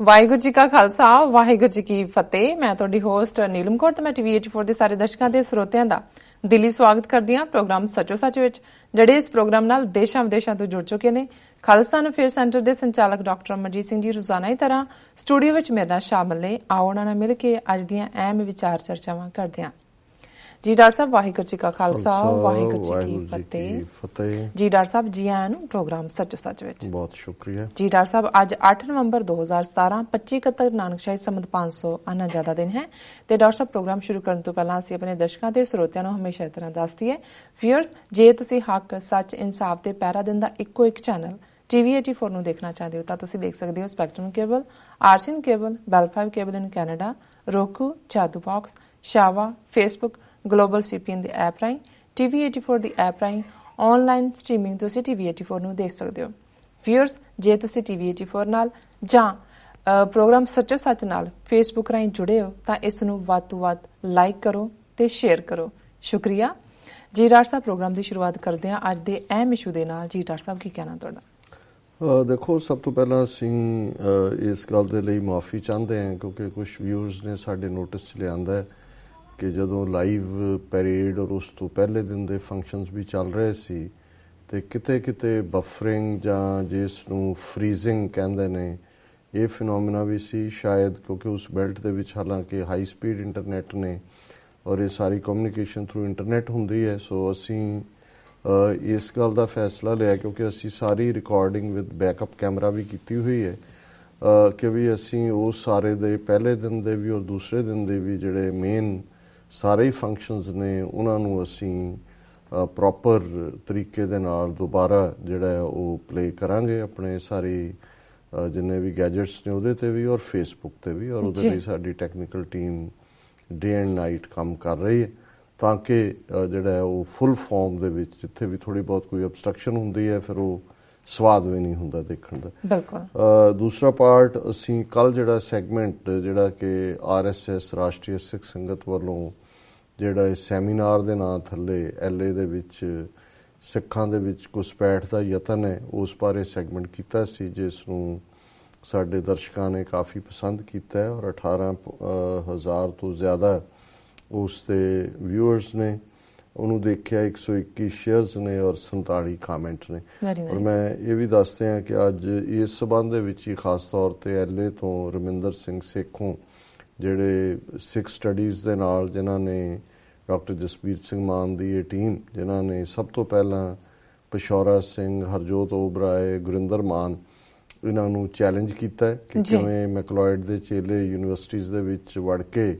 ਵਾਹਿਗੁਰੂ ਜੀ ਕਾ ਖਾਲਸਾ ਵਾਹਿਗੁਰੂ ਜੀ ਕੀ ਫਤਿਹ। ਮੈਂ ਤੁਹਾਡੀ ਹੋਸਟ ਨੀਲਮ ਕੌਰ ਤੇ ਮੈਂ ਟੀਵੀ 84 ਦੇ ਸਾਰੇ ਦਰਸ਼ਕਾਂ ਤੇ ਸਰੋਤਿਆਂ ਦਾ ਦਿਲੀ ਸਵਾਗਤ ਕਰਦੀ ਹਾਂ ਪ੍ਰੋਗਰਾਮ ਸੱਚੋ ਸੱਚ ਵਿੱਚ, ਜਿਹੜੇ ਇਸ ਪ੍ਰੋਗਰਾਮ ਨਾਲ ਦੇਸ਼ਾਂ ਵਿਦੇਸ਼ਾਂ ਤੋਂ ਜੁੜ ਚੁੱਕੇ ਨੇ। ਖਾਲਸਾ ਅਫੇਅਰ ਸੈਂਟਰ ਦੇ ਸੰਚਾਲਕ ਡਾਕਟਰ ਅਮਰਜੀਤ ਸਿੰਘ ਜੀ ਰੋਜ਼ਾਨਾ ਦੀ ਤਰ੍ਹਾਂ ਸਟੂਡੀਓ ਵਿੱਚ ਮੇਰੇ ਨਾਲ ਸ਼ਾਮਲ ਨੇ। ਆਓ ਉਹਨਾਂ ਨਾਲ ਮਿਲ ਕੇ ਅੱਜ ਦੀਆਂ ਅਹਿਮ ਵਿਚਾਰ ਚਰਚਾਵਾਂ ਕਰਦੇ ਹਾਂ। ਜੀ ਡਾਕਟਰ ਸਾਹਿਬ ਵਾਹਿਗੁਰੂ ਜੀ ਕਾ ਖਾਲਸਾ ਵਾਹਿਗੁਰੂ ਜੀ ਕੀ ਫਤਿਹ। ਜੀ ਡਾਕਟਰ ਸਾਹਿਬ ਜੀ ਆਇਆਂ ਨੂੰ ਪ੍ਰੋਗਰਾਮ ਸੱਚੋ ਸੱਚ ਵਿੱਚ। ਬਹੁਤ ਸ਼ੁਕਰੀਆ ਜੀ ਡਾਕਟਰ ਸਾਹਿਬ, ਅੱਜ 8 ਨਵੰਬਰ 2017 2571 ਨਾਨਕਸ਼ਾਹੀ ਸੰਮਤ 559 ਦਿਨ ਹੈ ਤੇ ਡਾਕਟਰ ਸਾਹਿਬ ਪ੍ਰੋਗਰਾਮ ਸ਼ੁਰੂ ਕਰਨ ਤੋਂ ਪਹਿਲਾਂ ਅਸੀਂ ਆਪਣੇ ਦਰਸ਼ਕਾਂ ਤੇ ਸਰੋਤਿਆਂ ਨੂੰ ਹਮੇਸ਼ਾ ਇਸ ਤਰ੍ਹਾਂ ਦੱਸਦੀ ਹੈ, ਵੀਅਰਸ ਜੇ ਤੁਸੀਂ ਹੱਕ ਸੱਚ ਇਨਸਾਫ ਤੇ ਪਹਿਰਾ ਦਿਨ ਦਾ ਇੱਕੋ ਇੱਕ ਚੈਨਲ ਟੀਵੀ 84 ਨੂੰ ਦੇਖਣਾ ਚਾਹੁੰਦੇ ਹੋ ਤਾਂ ਤੁਸੀਂ ਦੇਖ ਸਕਦੇ ਹੋ spectrum cable, RCN cable, Bell 5 cable in Canada, roku, Jadoo box, ਸ਼ਾਵਾ, ਫੇਸਬੁੱਕ, ਗਲੋਬਲ ਸੀਪੀਐਨ ਦੀ ਐਪ ਰਾਹੀਂ, ਟੀਵੀ 84 ਦੀ ਐਪ ਰਾਹੀਂ ਆਨਲਾਈਨ ਸਟ੍ਰੀਮਿੰਗ ਤੁਸੀਂ ਟੀਵੀ 84 ਨੂੰ ਦੇਖ ਸਕਦੇ ਹੋ। ਵੀਅਰਸ ਜੇ ਤੁਸੀਂ ਟੀਵੀ 84 ਨਾਲ ਜਾਂ ਪ੍ਰੋਗਰਾਮ ਸੱਚੋ ਸੱਚ ਨਾਲ ਫੇਸਬੁੱਕ ਰਾਹੀਂ ਜੁੜੇ ਹੋ ਤਾਂ ਇਸ ਨੂੰ ਵੱਧ ਤੋਂ ਵੱਧ ਲਾਈਕ ਕਰੋ ਤੇ ਸ਼ੇਅਰ ਕਰੋ। ਸ਼ੁਕਰੀਆ ਜੀ। ਡਾਕਟਰ ਸਾਹਿਬ ਪ੍ਰੋਗਰਾਮ ਦੀ ਸ਼ੁਰੂਆਤ ਕਰਦੇ ਹਾਂ ਅੱਜ ਦੇ ਅਹਿਮ ਇਸ਼ੂ ਦੇ ਨਾਲ। ਜੀ ਡਾਕਟਰ ਸਾਹਿਬ ਕੀ ਕਹਿਣਾ ਤੁਹਾਡਾ? ਦੇਖੋ, ਸਭ ਤੋਂ ਪਹਿਲਾਂ ਅਸੀਂ ਇਸ ਗੱਲ ਦੇ ਲਈ ਮੁਆਫੀ ਚਾਹੁੰਦੇ ਹਾਂ ਕਿਉਂਕਿ ਕੁਝ ਵਿਊਅਰਸ ਨੇ ਸਾਡੇ ਨੋਟਿਸ 'ਚ ਲਿਆਂਦਾ ਹੈ ਕਿ ਜਦੋਂ ਲਾਈਵ ਪੈਰੇਡ ਔਰ ਉਸ ਤੋਂ ਪਹਿਲੇ ਦਿਨ ਦੇ ਫੰਕਸ਼ਨਸ ਵੀ ਚੱਲ ਰਹੇ ਸੀ ਤੇ ਕਿਤੇ ਕਿਤੇ ਬਫਰਿੰਗ ਜਾਂ ਜਿਸ ਨੂੰ ਫਰੀਜ਼ਿੰਗ ਕਹਿੰਦੇ ਨੇ ਇਹ ਫਿਨੋਮੀਨਾ ਵੀ ਸੀ, ਸ਼ਾਇਦ ਕਿਉਂਕਿ ਉਸ ਬੈਲਟ ਦੇ ਵਿੱਚ ਹਾਲਾਂਕਿ ਹਾਈ ਸਪੀਡ ਇੰਟਰਨੈਟ ਨੇ ਔਰ ਇਹ ਸਾਰੀ ਕਮਿਊਨੀਕੇਸ਼ਨ ਥਰੂ ਇੰਟਰਨੈਟ ਹੁੰਦੀ ਹੈ। ਸੋ ਅਸੀਂ ਇਸ ਗੱਲ ਦਾ ਫੈਸਲਾ ਲਿਆ ਕਿਉਂਕਿ ਅਸੀਂ ਸਾਰੀ ਰਿਕਾਰਡਿੰਗ ਵਿਦ ਬੈਕਅਪ ਕੈਮਰਾ ਵੀ ਕੀਤੀ ਹੋਈ ਹੈ ਕਿ ਵੀ ਅਸੀਂ ਉਸ ਸਾਰੇ ਦੇ ਪਹਿਲੇ ਦਿਨ ਦੇ ਵੀ ਔਰ ਦੂਸਰੇ ਦਿਨ ਦੇ ਵੀ ਜਿਹੜੇ ਮੇਨ ਸਾਰੇ ਹੀ ਫੰਕਸ਼ਨਸ ਨੇ ਉਹਨਾਂ ਨੂੰ ਅਸੀਂ ਪ੍ਰੋਪਰ ਤਰੀਕੇ ਦੇ ਨਾਲ ਦੁਬਾਰਾ ਜਿਹੜਾ ਉਹ ਪਲੇ ਕਰਾਂਗੇ ਆਪਣੇ ਸਾਰੇ ਜਿੰਨੇ ਵੀ ਗੈਜਟਸ ਨੇ ਉਹਦੇ ਤੇ ਵੀ ਔਰ ਫੇਸਬੁੱਕ ਤੇ ਵੀ, ਔਰ ਉਹਦੇ ਲਈ ਸਾਡੀ technical team day and night ਕੰਮ ਕਰ ਰਹੀ ਹੈ ਤਾਂ ਕਿ ਜਿਹੜਾ ਉਹ ਫੁੱਲ ਫਾਰਮ ਦੇ ਵਿੱਚ ਜਿੱਥੇ ਵੀ ਥੋੜੀ ਬਹੁਤ ਕੋਈ ਅਬਸਟਰਕਸ਼ਨ ਹੁੰਦੀ ਹੈ ਫਿਰ ਉਹ ਸਵਾਦ ਵੀ ਨਹੀਂ ਹੁੰਦਾ ਦੇਖਣ ਦਾ। ਬਿਲਕੁਲ। ਦੂਸਰਾ ਪਾਰਟ ਅਸੀਂ ਕੱਲ ਜਿਹੜਾ ਸੈਗਮੈਂਟ ਜਿਹੜਾ ਕਿ RSS ਰਾਸ਼ਟਰੀ ਸਿੱਖ ਸੰਗਤ ਵੱਲੋਂ ਜਿਹੜਾ ਇਸ ਸੈਮੀਨਾਰ ਦੇ ਨਾਂ ਥੱਲੇ LA ਦੇ ਵਿੱਚ ਸਿੱਖਾਂ ਦੇ ਵਿੱਚ ਘੁਸਪੈਠ ਦਾ ਯਤਨ ਹੈ ਉਸ ਬਾਰੇ ਸੈਗਮੈਂਟ ਕੀਤਾ ਸੀ ਜਿਸ ਨੂੰ ਸਾਡੇ ਦਰਸ਼ਕਾਂ ਨੇ ਕਾਫੀ ਪਸੰਦ ਕੀਤਾ ਹੈ ਔਰ 18,000 ਤੋਂ ਜ਼ਿਆਦਾ ਉਸ ਦੇ ਵਿਊਅਰਸ ਨੇ ਉਹਨੂੰ ਦੇਖਿਆ। 121 ਸ਼ੇਅਰਸ ਨੇ ਔਰ 47 ਕਮੈਂਟ ਨੇ। ਔਰ ਮੈਂ ਇਹ ਵੀ ਦੱਸਦੇ ਹਾਂ ਕਿ ਅੱਜ ਇਸ ਸਬੰਧ ਦੇ ਵਿੱਚ ਹੀ ਖਾਸ ਤੌਰ ਤੇ LA ਤੋਂ ਰਮਿੰਦਰ ਸਿੰਘ ਸੇਖੋਂ ਜਿਹੜੇ ਸਿੱਖ ਸਟੱਡੀਜ਼ ਦੇ ਨਾਲ ਜਿਨ੍ਹਾਂ ਨੇ ਡਾਕਟਰ ਜਸਬੀਰ ਸਿੰਘ ਮਾਨ ਦੀ ਇਹ ਟੀਮ ਜਿਨ੍ਹਾਂ ਨੇ ਸਭ ਤੋਂ ਪਹਿਲਾਂ ਪਸ਼ੌਰਾ ਸਿੰਘ, ਹਰਜੋਤ ਓਬਰਾਏ, ਗੁਰਿੰਦਰ ਮਾਨ ਇਹਨਾਂ ਨੂੰ ਚੈਲੰਜ ਕੀਤਾ ਹੈ ਕਿ ਕਿਵੇਂ ਮੈਕਲੋਇਡ ਦੇ ਚੇਲੇ ਯੂਨੀਵਰਸਿਟੀਜ਼ ਦੇ ਵਿੱਚ ਵੜ ਕੇ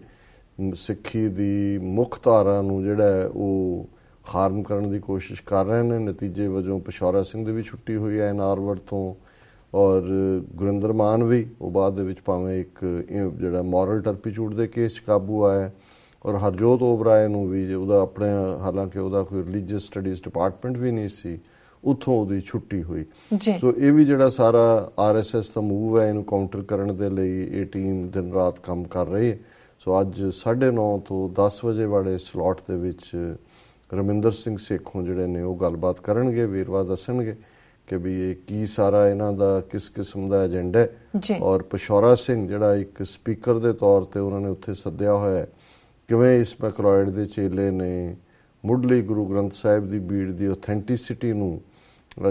ਸਿੱਖੀ ਦੀ ਮੁੱਖ ਧਾਰਾ ਨੂੰ ਜਿਹੜਾ ਉਹ ਹਾਰਮ ਕਰਨ ਦੀ ਕੋਸ਼ਿਸ਼ ਕਰ ਰਹੇ ਨੇ। ਨਤੀਜੇ ਵਜੋਂ ਪਸ਼ੌਰਾ ਸਿੰਘ ਦੀ ਵੀ ਛੁੱਟੀ ਹੋਈ ਹੈ ਨਾਰਵਰਡ ਤੋਂ ਔਰ ਗੁਰਿੰਦਰ ਮਾਨ ਵੀ ਉਹ ਬਾਅਦ ਦੇ ਵਿੱਚ ਭਾਵੇਂ ਇੱਕ ਜਿਹੜਾ ਮੋਰਲ ਟਰਪੀਚੂਡ ਦੇ ਕੇਸ 'ਚ ਕਾਬੂ ਆਇਆ ਔਰ ਹਰਜੋਤ ਓਬਰਾਏ ਨੂੰ ਵੀ ਉਹਦਾ ਆਪਣੇ ਹਾਲਾਂਕਿ ਉਹਦਾ ਕੋਈ ਰਿਲੀਜੀਅਸ ਸਟੱਡੀਜ਼ ਡਿਪਾਰਟਮੈਂਟ ਵੀ ਨਹੀਂ ਸੀ ਉੱਥੋਂ ਉਹਦੀ ਛੁੱਟੀ ਹੋਈ। ਸੋ ਇਹ ਵੀ ਜਿਹੜਾ ਸਾਰਾ RSS ਦਾ ਮੂਵ ਹੈ ਇਹਨੂੰ ਕਾਊਂਟਰ ਕਰਨ ਦੇ ਲਈ ਇਹ ਟੀਮ ਦਿਨ ਰਾਤ ਕੰਮ ਕਰ ਰਹੀ ਹੈ। ਸੋ ਅੱਜ 9:30 ਤੋਂ 10 ਵਜੇ ਵਾਲੇ ਸਲੋਟ ਦੇ ਵਿੱਚ ਰਮਿੰਦਰ ਸਿੰਘ ਸੇਖੋਂ ਜਿਹੜੇ ਨੇ ਉਹ ਗੱਲਬਾਤ ਕਰਨਗੇ, ਵੇਰਵਾ ਦੱਸਣਗੇ ਕਿ ਵੀ ਇਹ ਕੀ ਸਾਰਾ ਇਹਨਾਂ ਦਾ ਕਿਸ ਕਿਸਮ ਦਾ ਏਜੰਡਾ ਹੈ ਔਰ ਪਸ਼ੌਰਾ ਸਿੰਘ ਜਿਹੜਾ ਇੱਕ ਸਪੀਕਰ ਦੇ ਤੌਰ ਤੇ ਉਹਨਾਂ ਨੇ ਉੱਥੇ ਸੱਦਿਆ ਹੋਇਆ ਹੈ ਕਿਵੇਂ ਇਸ ਮੈਕਲੋਇਡ ਦੇ ਚੇਲੇ ਨੇ ਮੁੱਢਲੀ ਗੁਰੂ ਗ੍ਰੰਥ ਸਾਹਿਬ ਦੀ ਬੀੜ ਦੀ ਆਥੈਂਟਿਸਿਟੀ ਨੂੰ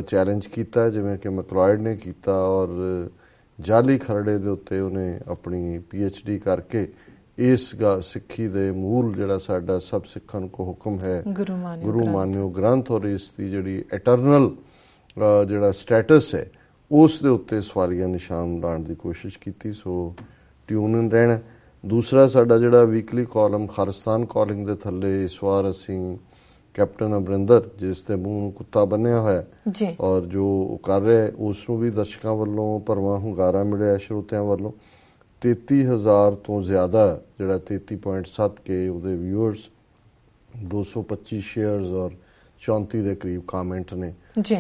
ਚੈਲੰਜ ਕੀਤਾ ਜਿਵੇਂ ਕਿ ਮੈਕਲੋਇਡ ਨੇ ਕੀਤਾ ਔਰ ਜਾਲੀ ਖਰੜੇ ਦੇ ਉੱਤੇ ਉਹਨੇ ਆਪਣੀ PhD ਕਰਕੇ ਇਸ ਸਿੱਖੀ ਦੇ ਮੂਲ ਜਿਹੜਾ ਸਾਡਾ ਸਭ ਸਿੱਖਾਂ ਨੂੰ ਕੋ ਹੁਕਮ ਹੈ ਗੁਰੂ ਮਾਨਿਓ ਗ੍ਰੰਥ ਔਰ ਇਸ ਦੀ ਜਿਹੜੀ ਐਟਰਨਲ ਜਿਹੜਾ ਸਟੇਟਸ ਹੈ ਉਸ ਦੇ ਉੱਤੇ ਸਵਾਲੀਆ ਨਿਸ਼ਾਨ ਲਾਉਣ ਦੀ ਕੋਸ਼ਿਸ਼ ਕੀਤੀ। ਸੋ ਟਿਊਨ ਇਨ ਰਹਿਣਾ। ਦੂਸਰਾ ਸਾਡਾ ਜਿਹੜਾ ਵੀਕਲੀ ਕਾਲਮ ਖਾਲਿਸਤਾਨ ਕਾਲਿੰਗ ਦੇ ਥੱਲੇ ਇਸ ਵਾਰ ਅਸੀਂ ਕੈਪਟਨ ਅਮਰਿੰਦਰ ਜਿਸ ਦੇ ਮੂੰਹ ਨੂੰ ਕੁੱਤਾ ਬੰਨਿਆ ਹੋਇਆ ਔਰ ਜੋ ਉਹ ਕਰ ਰਿਹਾ ਉਸ ਨੂੰ ਵੀ ਦਰਸ਼ਕਾਂ ਵੱਲੋਂ ਭਰਵਾਂ ਹੁੰਗਾਰਾ ਮਿਲਿਆ, ਸਰੋਤਿਆਂ ਵੱਲੋਂ 33,000 ਤੋਂ ਜ਼ਿਆਦਾ ਜਿਹੜਾ 33.7K ਉਹਦੇ ਵਿਊਅਰਸ, 225 ਸ਼ੇਅਰਸ ਔਰ 34 ਦੇ ਕਰੀਬ ਕਾਮੈਂਟ ਨੇ।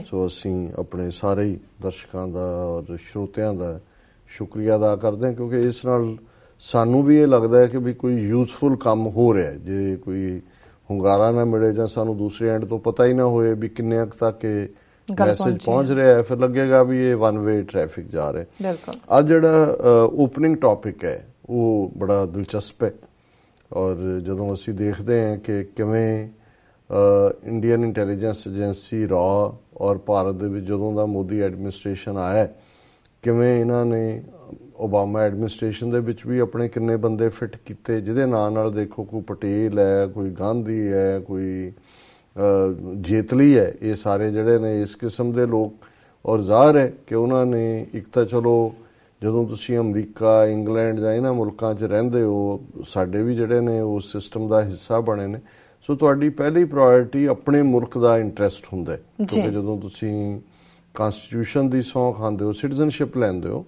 ਸੋ ਅਸੀਂ ਆਪਣੇ ਸਾਰੇ ਹੀ ਦਰਸ਼ਕਾਂ ਦਾ ਔਰ ਸਰੋਤਿਆਂ ਦਾ ਸ਼ੁਕਰੀਆ ਅਦਾ ਕਰਦੇ ਹਾਂ ਕਿਉਂਕਿ ਇਸ ਨਾਲ ਸਾਨੂੰ ਵੀ ਇਹ ਲੱਗਦਾ ਹੈ ਕਿ ਵੀ ਕੋਈ ਯੂਜ਼ਫੁਲ ਕੰਮ ਹੋ ਰਿਹਾ। ਜੇ ਕੋਈ ਹੁੰਗਾਰਾ ਨਾ ਮਿਲੇ ਜਾਂ ਸਾਨੂੰ ਦੂਸਰੇ ਐਂਡ ਤੋਂ ਪਤਾ ਹੀ ਨਾ ਹੋਏ ਵੀ ਕਿੰਨੇ ਕੁ ਤੱਕ ਮੈਸੇਜ ਪਹੁੰਚ ਰਿਹਾ ਹੈ, ਫਿਰ ਲੱਗੇਗਾ ਵੀ ਇਹ ਵਨ ਵੇ ਟ੍ਰੈਫਿਕ ਜਾ ਰਿਹਾ। ਬਿਲਕੁਲ। ਅੱਜ ਜਿਹੜਾ ਓਪਨਿੰਗ ਟੌਪਿਕ ਹੈ ਉਹ ਬੜਾ ਦਿਲਚਸਪ ਹੈ, ਔਰ ਜਦੋਂ ਅਸੀਂ ਦੇਖਦੇ ਹਾਂ ਕਿ ਕਿਵੇਂ ਇੰਡੀਅਨ ਇੰਟੈਲੀਜੈਂਸ ਏਜੰਸੀ ਰਾ ਔਰ ਭਾਰਤ ਦੇ ਵਿੱਚ ਜਦੋਂ ਦਾ ਮੋਦੀ ਐਡਮਿਨਿਸਟ੍ਰੇਸ਼ਨ ਆਇਆ, ਕਿਵੇਂ ਇਹਨਾਂ ਨੇ ਓਬਾਮਾ ਐਡਮਿਨਿਸਟ੍ਰੇਸ਼ਨ ਦੇ ਵਿੱਚ ਵੀ ਆਪਣੇ ਕਿੰਨੇ ਬੰਦੇ ਫਿੱਟ ਕੀਤੇ, ਜਿਹਦੇ ਨਾਲ ਦੇਖੋ ਕੋਈ ਪਟੇਲ ਹੈ, ਕੋਈ ਗਾਂਧੀ ਹੈ, ਕੋਈ ਜੇਤਲੀ ਹੈ, ਇਹ ਸਾਰੇ ਜਿਹੜੇ ਨੇ ਇਸ ਕਿਸਮ ਦੇ ਲੋਕ। ਔਰ ਜ਼ਾਹਰ ਹੈ ਕਿ ਉਹਨਾਂ ਨੇ ਇੱਕ ਤਾਂ ਚਲੋ ਜਦੋਂ ਤੁਸੀਂ ਅਮਰੀਕਾ, ਇੰਗਲੈਂਡ ਜਾਂ ਇਹਨਾਂ ਮੁਲਕਾਂ 'ਚ ਰਹਿੰਦੇ ਹੋ, ਸਾਡੇ ਵੀ ਜਿਹੜੇ ਨੇ ਉਸ ਸਿਸਟਮ ਦਾ ਹਿੱਸਾ ਬਣੇ ਨੇ, ਸੋ ਤੁਹਾਡੀ ਪਹਿਲੀ ਪ੍ਰਾਇੋਰਟੀ ਆਪਣੇ ਮੁਲਕ ਦਾ ਇੰਟਰਸਟ ਹੁੰਦਾ ਹੈ। ਕਿਉਂਕਿ ਜਦੋਂ ਤੁਸੀਂ ਕਨਸਟੀਟਿਊਸ਼ਨ ਦੀ ਸਹੁੰ ਖਾਂਦੇ ਹੋ, ਸਿਟੀਜ਼ਨਸ਼ਿਪ ਲੈਂਦੇ ਹੋ,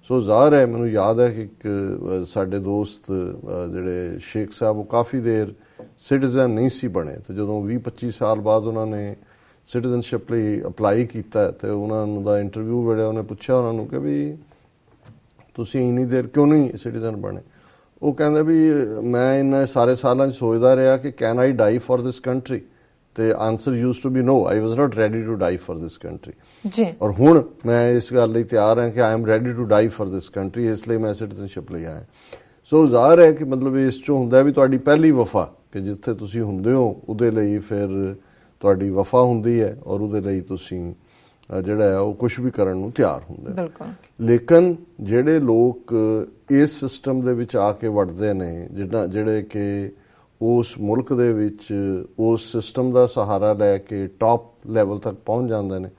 ਸੋ ਜ਼ਾਹਰ ਹੈ, ਮੈਨੂੰ ਯਾਦ ਹੈ ਕਿ ਇੱਕ ਸਾਡੇ ਦੋਸਤ ਜਿਹੜੇ ਸ਼ੇਖ ਸਾਹਿਬ, ਉਹ ਕਾਫੀ ਦੇਰ ਸਿਟੀਜ਼ਨ ਨਹੀਂ ਸੀ ਬਣੇ, ਤੇ ਜਦੋਂ 20-25 ਸਾਲ ਬਾਅਦ ਉਹਨਾਂ ਨੇ ਸਿਟੀਜ਼ਨਸ਼ਿਪ ਲਈ ਅਪਲਾਈ ਕੀਤਾ ਤੇ ਉਹਨਾਂ ਨੂੰ ਦਾ ਇੰਟਰਵਿਊ ਵੇਲੇ ਉਹਨੇ ਪੁੱਛਿਆ ਉਹਨਾਂ ਨੂੰ ਕਿ ਵੀ ਤੁਸੀਂ ਇੰਨੀ ਦੇਰ ਕਿਉਂ ਨਹੀਂ ਸਿਟੀਜ਼ਨ ਬਣੇ? ਉਹ ਕਹਿੰਦੇ ਵੀ ਮੈਂ ਇੰਨੇ ਸਾਰੇ ਸਾਲਾਂ 'ਚ ਸੋਚਦਾ ਰਿਹਾ ਕਿ can I die for this country, ਤੇ answer used to be no, I was not ready to die for this country ਜੀ। ਔਰ ਹੁਣ ਮੈਂ ਇਸ ਗੱਲ ਲਈ ਤਿਆਰ ਹਾਂ ਕਿ I am ready to die for this country, ਇਸ ਲਈ ਮੈਂ ਸਿਟੀਜ਼ਨਸ਼ਿਪ ਲਈ ਆਇਆ। ਸੋ ਜ਼ਾਹਰ ਹੈ ਕਿ ਮਤਲਬ ਇਸ 'ਚੋਂ ਹੁੰਦਾ ਵੀ ਤੁਹਾਡੀ ਪਹਿਲੀ ਵਫਾ, ਕਿ ਜਿੱਥੇ ਤੁਸੀਂ ਹੁੰਦੇ ਹੋ ਉਹਦੇ ਲਈ ਫਿਰ ਤੁਹਾਡੀ ਵਫਾ ਹੁੰਦੀ ਹੈ, ਔਰ ਉਹਦੇ ਲਈ ਤੁਸੀਂ ਜਿਹੜਾ ਹੈ ਉਹ ਕੁਝ ਵੀ ਕਰਨ ਨੂੰ ਤਿਆਰ ਹੁੰਦੇ। ਬਿਲਕੁਲ। ਲੇਕਿਨ ਜਿਹੜੇ ਲੋਕ ਇਸ ਸਿਸਟਮ ਦੇ ਵਿੱਚ ਆ ਕੇ ਵੜਦੇ ਨੇ, ਜਿਹੜੇ ਕਿ ਉਸ ਮੁਲਕ ਦੇ ਵਿੱਚ ਉਸ ਸਿਸਟਮ ਦਾ ਸਹਾਰਾ ਲੈ ਕੇ ਟਾਪ ਲੈਵਲ ਤੱਕ ਪਹੁੰਚ ਜਾਂਦੇ ਨੇ,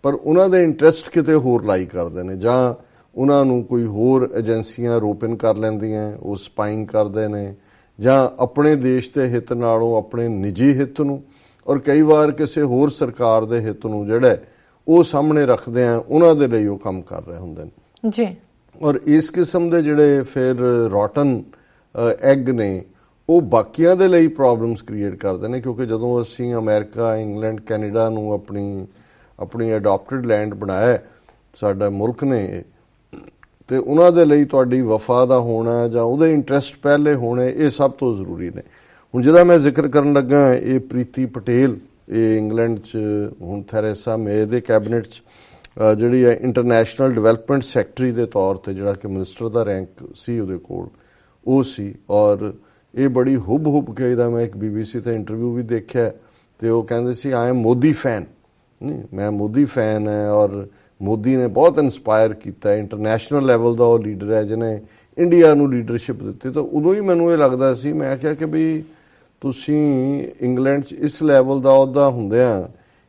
ਪਰ ਉਹਨਾਂ ਦੇ ਇੰਟਰਸਟ ਕਿਤੇ ਹੋਰ ਲਾਈ ਕਰਦੇ ਨੇ, ਜਾਂ ਉਹਨਾਂ ਨੂੰ ਕੋਈ ਹੋਰ ਏਜੰਸੀਆਂ ਰੋਪਿਨ ਕਰ ਲੈਂਦੀਆਂ, ਉਹ ਸਪਾਈਂਗ ਕਰਦੇ ਨੇ, ਜਾਂ ਆਪਣੇ ਦੇਸ਼ ਦੇ ਹਿੱਤ ਨਾਲੋਂ ਆਪਣੇ ਨਿੱਜੀ ਹਿੱਤ ਨੂੰ ਔਰ ਕਈ ਵਾਰ ਕਿਸੇ ਹੋਰ ਸਰਕਾਰ ਦੇ ਹਿੱਤ ਨੂੰ ਜਿਹੜਾ ਉਹ ਸਾਹਮਣੇ ਰੱਖਦੇ ਆ, ਉਹਨਾਂ ਦੇ ਲਈ ਉਹ ਕੰਮ ਕਰ ਰਹੇ ਹੁੰਦੇ ਨੇ ਜੀ। ਔਰ ਇਸ ਕਿਸਮ ਦੇ ਜਿਹੜੇ ਫਿਰ ਰੋਟਨ ਐਗ ਨੇ, ਉਹ ਬਾਕੀਆਂ ਦੇ ਲਈ ਪ੍ਰੋਬਲਮਸ ਕ੍ਰੀਏਟ ਕਰਦੇ ਨੇ, ਕਿਉਂਕਿ ਜਦੋਂ ਅਸੀਂ ਅਮਰੀਕਾ, ਇੰਗਲੈਂਡ, ਕੈਨੇਡਾ ਨੂੰ ਆਪਣੀ ਅਡਾਪਟਡ ਲੈਂਡ ਬਣਾਇਆ ਸਾਡਾ ਮੁਲਕ ਨੇ, ਤੇ ਉਹਨਾਂ ਦੇ ਲਈ ਤੁਹਾਡੀ ਵਫਾ ਦਾ ਹੋਣਾ ਜਾਂ ਉਹਦੇ ਇੰਟਰਸਟ ਪਹਿਲੇ ਹੋਣੇ, ਇਹ ਸਭ ਤੋਂ ਜ਼ਰੂਰੀ ਨੇ। ਹੁਣ ਜਿਹਦਾ ਮੈਂ ਜ਼ਿਕਰ ਕਰਨ ਲੱਗਾ, ਇਹ ਪ੍ਰੀਤੀ ਪਟੇਲ, ਇਹ ਇੰਗਲੈਂਡ 'ਚ ਹੁਣ ਥੈਰੇਸਾ ਮੇ ਦੇ ਕੈਬਨਿਟ 'ਚ ਜਿਹੜੀ ਹੈ ਇੰਟਰਨੈਸ਼ਨਲ ਡਿਵੈਲਪਮੈਂਟ ਸੈਕਟਰੀ ਦੇ ਤੌਰ ਤੇ, ਜਿਹੜਾ ਕਿ ਮਿਨਿਸਟਰ ਦਾ ਰੈਂਕ ਸੀ ਉਹਦੇ ਕੋਲ, ਉਹ ਸੀ। ਔਰ ਇਹ ਬੜੀ ਹੁਬ ਕੇ ਇਹਦਾ ਮੈਂ ਇੱਕ BBC ਤੇ ਇੰਟਰਵਿਊ ਵੀ ਦੇਖਿਆ, ਤੇ ਉਹ ਕਹਿੰਦੇ ਸੀ ਆਈ ਐਮ ਮੋਦੀ ਫੈਨ, ਨਹੀਂ ਮੈਂ ਮੋਦੀ ਫੈਨ ਹੈ, ਔਰ ਮੋਦੀ ਨੇ ਬਹੁਤ ਇਨਸਪਾਇਰ ਕੀਤਾ, ਇੰਟਰਨੈਸ਼ਨਲ ਲੈਵਲ ਦਾ ਉਹ ਲੀਡਰ ਹੈ ਜਿਹਨੇ ਇੰਡੀਆ ਨੂੰ ਲੀਡਰਸ਼ਿਪ ਦਿੱਤੀ। ਤਾਂ ਉਦੋਂ ਹੀ ਮੈਨੂੰ ਇਹ ਲੱਗਦਾ ਸੀ, ਮੈਂ ਕਿਹਾ ਕਿ ਵੀ ਤੁਸੀਂ ਇੰਗਲੈਂਡ 'ਚ ਇਸ ਲੈਵਲ ਦਾ ਅਹੁਦਾ ਹੁੰਦਿਆਂ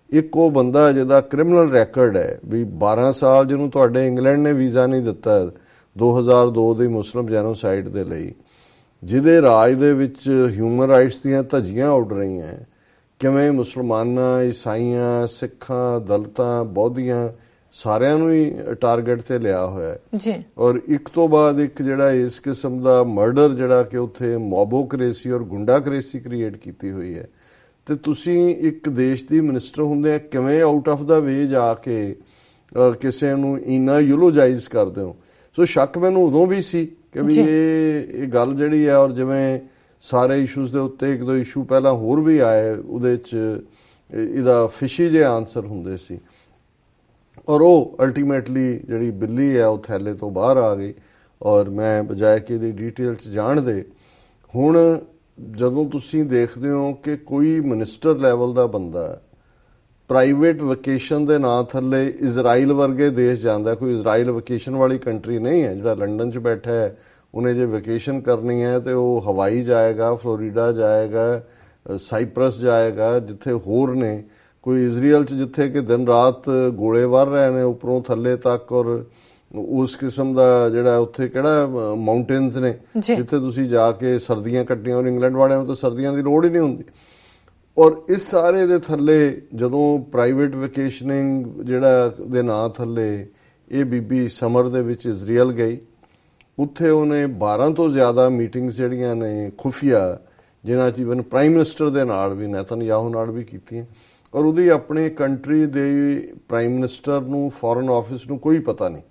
ਇੱਕ ਉਹ ਬੰਦਾ ਜਿਹਦਾ ਕ੍ਰਿਮੀਨਲ ਰੈਕਰਡ ਹੈ, ਵੀ 12 ਸਾਲ ਜਿਹਨੂੰ ਤੁਹਾਡੇ ਇੰਗਲੈਂਡ ਨੇ ਵੀਜ਼ਾ ਨਹੀਂ ਦਿੱਤਾ 2002 ਦੀ ਮੁਸਲਿਮ ਜੈਨੋਸਾਈਡ ਦੇ ਲਈ, ਜਿਹਦੇ ਰਾਜ ਦੇ ਵਿੱਚ ਹਿਊਮਨ ਰਾਈਟਸ ਦੀਆਂ ਧੱਜੀਆਂ ਉੱਡ ਰਹੀਆਂ, ਕਿਵੇਂ ਮੁਸਲਮਾਨਾਂ, ਈਸਾਈਆਂ, ਸਿੱਖਾਂ, ਦਲਿਤਾਂ, ਬੌਧੀਆਂ ਸਾਰਿਆਂ ਨੂੰ ਹੀ ਟਾਰਗੇਟ ਤੇ ਲਿਆ ਹੋਇਆ ਜੀ। ਔਰ ਇੱਕ ਤੋਂ ਬਾਅਦ ਇੱਕ ਜਿਹੜਾ ਇਸ ਕਿਸਮ ਦਾ ਮਰਡਰ ਜਿਹੜਾ ਕਿ ਉੱਥੇ ਮੋਬੋਕ੍ਰੇਸੀ ਔਰ ਗੁੰਡਾਕ੍ਰੇਸੀ ਕ੍ਰੀਏਟ ਕੀਤੀ ਹੋਈ ਹੈ, ਤੇ ਤੁਸੀਂ ਇੱਕ ਦੇਸ਼ ਦੀ ਮਿਨਿਸਟਰ ਹੁੰਦੇ ਆ ਕਿਵੇਂ ਆਊਟ ਆਫ ਦਾ ਵੇ ਜਾ ਕੇ ਕਿਸੇ ਨੂੰ ਇੰਨਾ ਯੂਲੋਜਾਈਜ਼ ਕਰਦੇ ਹੋ। ਸੋ ਸ਼ੱਕ ਮੈਨੂੰ ਉਦੋਂ ਵੀ ਸੀ ਕਿ ਵੀ ਇਹ ਗੱਲ ਜਿਹੜੀ ਹੈ, ਔਰ ਜਿਵੇਂ ਸਾਰੇ ਇਸ਼ੂਜ਼ ਦੇ ਉੱਤੇ ਇੱਕ ਦੋ ਇਸ਼ੂ ਪਹਿਲਾਂ ਹੋਰ ਵੀ ਆਏ, ਉਹਦੇ 'ਚ ਇਹਦਾ ਫਿਸ਼ੀ ਜਿਹੇ ਆਨਸਰ ਹੁੰਦੇ ਸੀ, ਔਰ ਉਹ ਅਲਟੀਮੇਟਲੀ ਜਿਹੜੀ ਬਿੱਲੀ ਹੈ ਉਹ ਥੈਲੇ ਤੋਂ ਬਾਹਰ ਆ ਗਈ। ਔਰ ਮੈਂ ਬਜਾਏ ਕਿ ਇਹਦੀ ਡੀਟੇਲ 'ਚ ਜਾਣ ਦੇ, ਹੁਣ ਜਦੋਂ ਤੁਸੀਂ ਦੇਖਦੇ ਹੋ ਕਿ ਕੋਈ ਮਿਨਿਸਟਰ ਲੈਵਲ ਦਾ ਬੰਦਾ ਪ੍ਰਾਈਵੇਟ ਵਕੇਸ਼ਨ ਦੇ ਨਾਂ ਥੱਲੇ ਇਜ਼ਰਾਈਲ ਵਰਗੇ ਦੇਸ਼ ਜਾਂਦਾ, ਕੋਈ ਇਜ਼ਰਾਈਲ ਵਕੇਸ਼ਨ ਵਾਲੀ ਕੰਟਰੀ ਨਹੀਂ ਹੈ, ਜਿਹੜਾ ਲੰਡਨ 'ਚ ਬੈਠਾ ਹੈ ਉਹਨੇ ਜੇ ਵਕੇਸ਼ਨ ਕਰਨੀ ਹੈ ਤੇ ਉਹ ਹਵਾਈ ਜਾਏਗਾ, ਫਲੋਰੀਡਾ ਜਾਏਗਾ, ਸਾਈਪਰਸ ਜਾਏਗਾ, ਜਿੱਥੇ ਹੋਰ ਨੇ, ਕੋਈ ਇਜ਼ਰਾਈਲ 'ਚ ਜਿੱਥੇ ਕਿ ਦਿਨ ਰਾਤ ਗੋਲੇ ਵਰ ਰਹੇ ਨੇ ਉੱਪਰੋਂ ਥੱਲੇ ਤੱਕ, ਔਰ ਉਸ ਕਿਸਮ ਦਾ ਜਿਹੜਾ ਉੱਥੇ ਕਿਹੜਾ ਮਾਊਂਟੇਨਸ ਨੇ ਜਿੱਥੇ ਤੁਸੀਂ ਜਾ ਕੇ ਸਰਦੀਆਂ ਕੱਟੀਆਂ, ਔਰ ਇੰਗਲੈਂਡ ਵਾਲਿਆਂ ਨੂੰ ਤਾਂ ਸਰਦੀਆਂ ਦੀ ਲੋੜ ਹੀ ਨਹੀਂ ਹੁੰਦੀ। ਔਰ ਇਸ ਸਾਰੇ ਦੇ ਥੱਲੇ ਜਦੋਂ ਪ੍ਰਾਈਵੇਟ ਵਕੇਸ਼ਨਿੰਗ ਜਿਹੜਾ ਦੇ ਨਾਂ ਥੱਲੇ ਇਹ ਬੀਬੀ ਸਮਰ ਦੇ ਵਿੱਚ ਇਜ਼ਰਾਈਲ ਗਈ, ਉੱਥੇ ਉਹਨੇ 12 ਤੋਂ ਜ਼ਿਆਦਾ ਮੀਟਿੰਗਸ ਜਿਹੜੀਆਂ ਨੇ ਖੁਫੀਆ, ਜਿਨ੍ਹਾਂ 'ਚ ਇਵਨ ਪ੍ਰਾਈਮ ਮਿਨਿਸਟਰ ਦੇ ਨਾਲ ਵੀ, ਨੇਤਨਯਾਹੂ ਨਾਲ ਵੀ ਕੀਤੀਆਂ, ਔਰ ਉਹਦੀ ਆਪਣੇ ਕੰਟਰੀ ਦੇ ਪ੍ਰਾਈਮ ਮਿਨਿਸਟਰ ਨੂੰ, ਫੋਰਨ ਆਫਿਸ ਨੂੰ ਕੋਈ ਪਤਾ ਨਹੀਂ